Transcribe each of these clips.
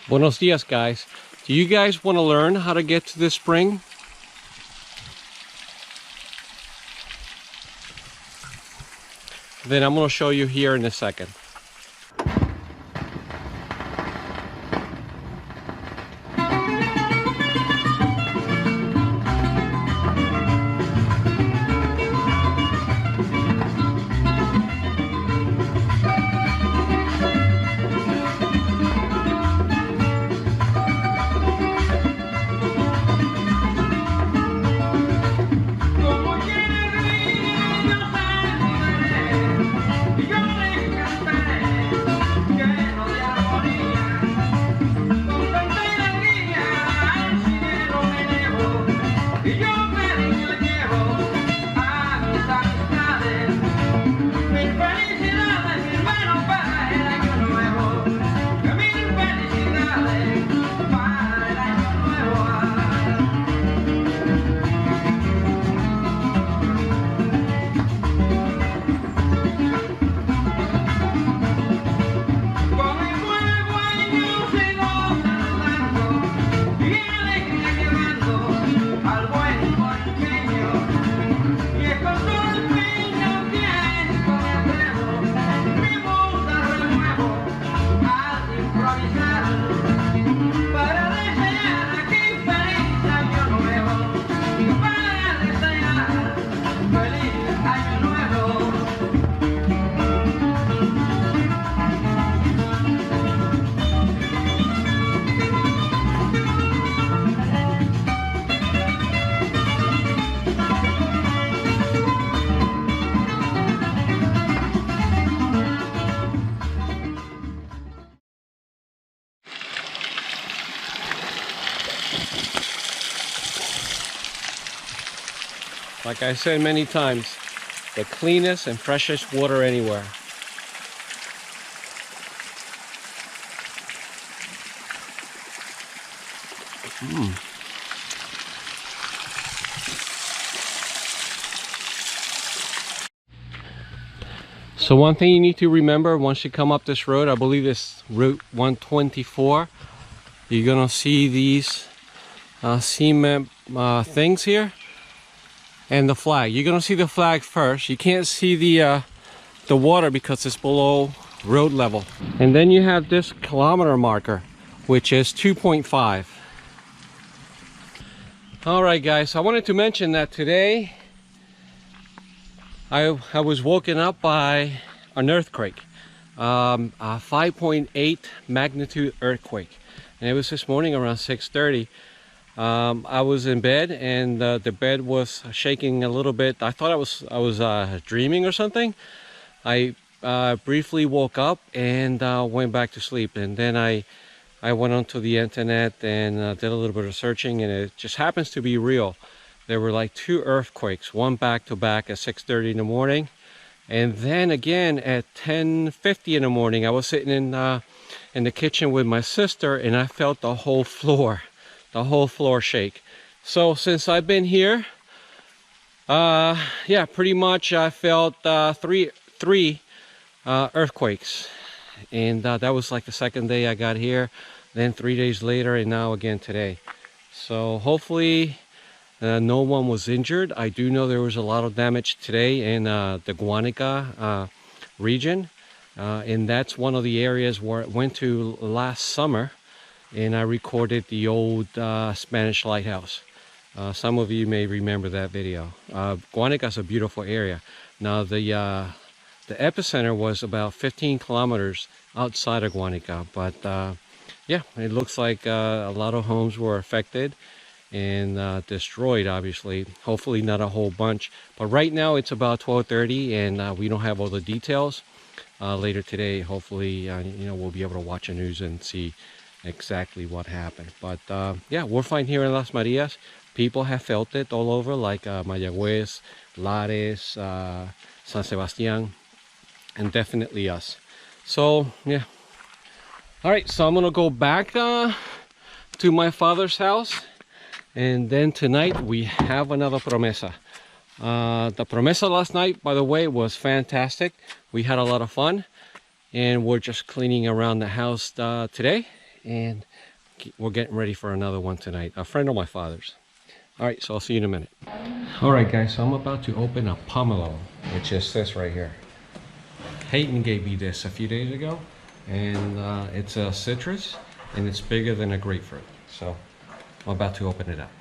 Buenos dias, guys. Do you guys want to learn how to get to this spring? Then I'm going to show you here in a second. Like I said many times, the cleanest and freshest water anywhere. So one thing you need to remember once you come up this road, I believe it's Route 124, you're gonna see these cement things here. And the flag. You're gonna see the flag first. You can't see the water because it's below road level. And then you have this kilometer marker, which is 2.5. All right, guys. I wanted to mention that today I was woken up by an earthquake, a 5.8 magnitude earthquake, and it was this morning around 6:30. I was in bed and the bed was shaking a little bit. I thought I was dreaming or something. I briefly woke up and went back to sleep, and then I went onto the internet and did a little bit of searching, and it just happens to be real. There were like 2 earthquakes, one back to back at 6:30 in the morning, and then again at 10:50 in the morning. I was sitting in the kitchen with my sister, and I felt the whole floor shake. So since I've been here, yeah, pretty much I felt three earthquakes, and that was like the second day I got here, then 3 days later, and now again today. So hopefully no one was injured. I do know there was a lot of damage today in the Guanica region, and that's one of the areas where it went to last summer. And I recorded the old Spanish lighthouse. Some of you may remember that video. Guanica is a beautiful area. Now the epicenter was about 15 kilometers outside of Guanica, but yeah, it looks like a lot of homes were affected and destroyed, obviously. Hopefully not a whole bunch, but right now it's about 12:30 and we don't have all the details. Later today, hopefully, you know, we'll be able to watch the news and see exactly what happened. But yeah, we're fine here in Las Marias. People have felt it all over, like Mayagüez, Lares, San Sebastian, and definitely us. So yeah, all right, so I'm gonna go back to my father's house, and then tonight we have another promesa. The promesa last night, by the way, was fantastic. We had a lot of fun, and we're just cleaning around the house today, and we're getting ready for another one tonight. A friend of my father's. All right, so I'll see you in a minute. All right, guys, so I'm about to open a pomelo, which is this right here. Hayden gave me this a few days ago, and it's a citrus, and it's bigger than a grapefruit. So I'm about to open it up.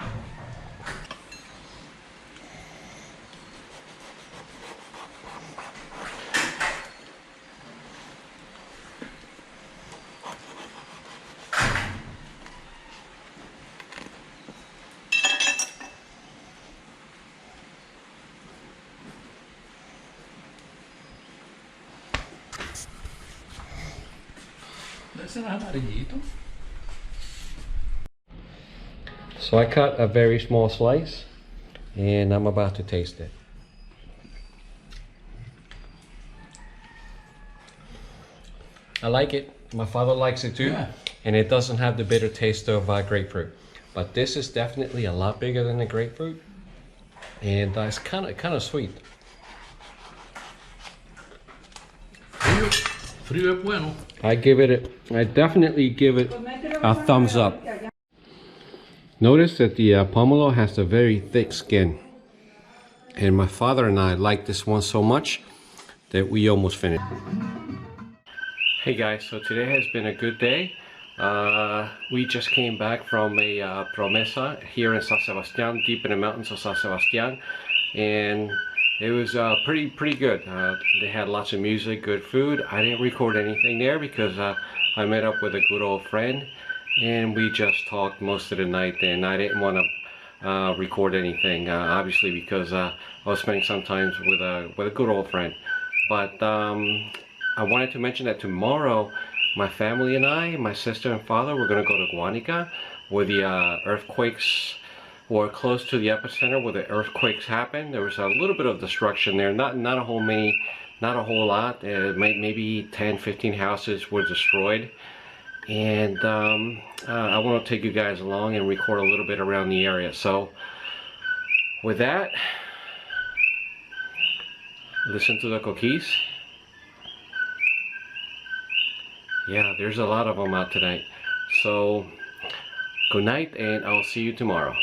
So I cut a very small slice, and I'm about to taste it. I like it. My father likes it too, yeah. And it doesn't have the bitter taste of grapefruit. But this is definitely a lot bigger than the grapefruit, and it's kind of sweet. Frío es bueno. I definitely give it a thumbs up. Notice that the pomelo has a very thick skin, and my father and I like this one so much that we almost finished. Hey guys, so today has been a good day. We just came back from a promesa here in San Sebastian, deep in the mountains of San Sebastian, and it was pretty good. They had lots of music, good food. I didn't record anything there because I met up with a good old friend, and we just talked most of the night, and I didn't want to record anything, obviously, because I was spending some time with a good old friend. But I wanted to mention that tomorrow, my family and I, my sister and father, we're going to go to Guanica, where the earthquakes were close to the epicenter, where the earthquakes happened. There was a little bit of destruction there, not a whole lot. Maybe 10-15 houses were destroyed, and I want to take you guys along and record a little bit around the area. So with that, listen to the coquis. Yeah, there's a lot of them out tonight. So good night, and I'll see you tomorrow.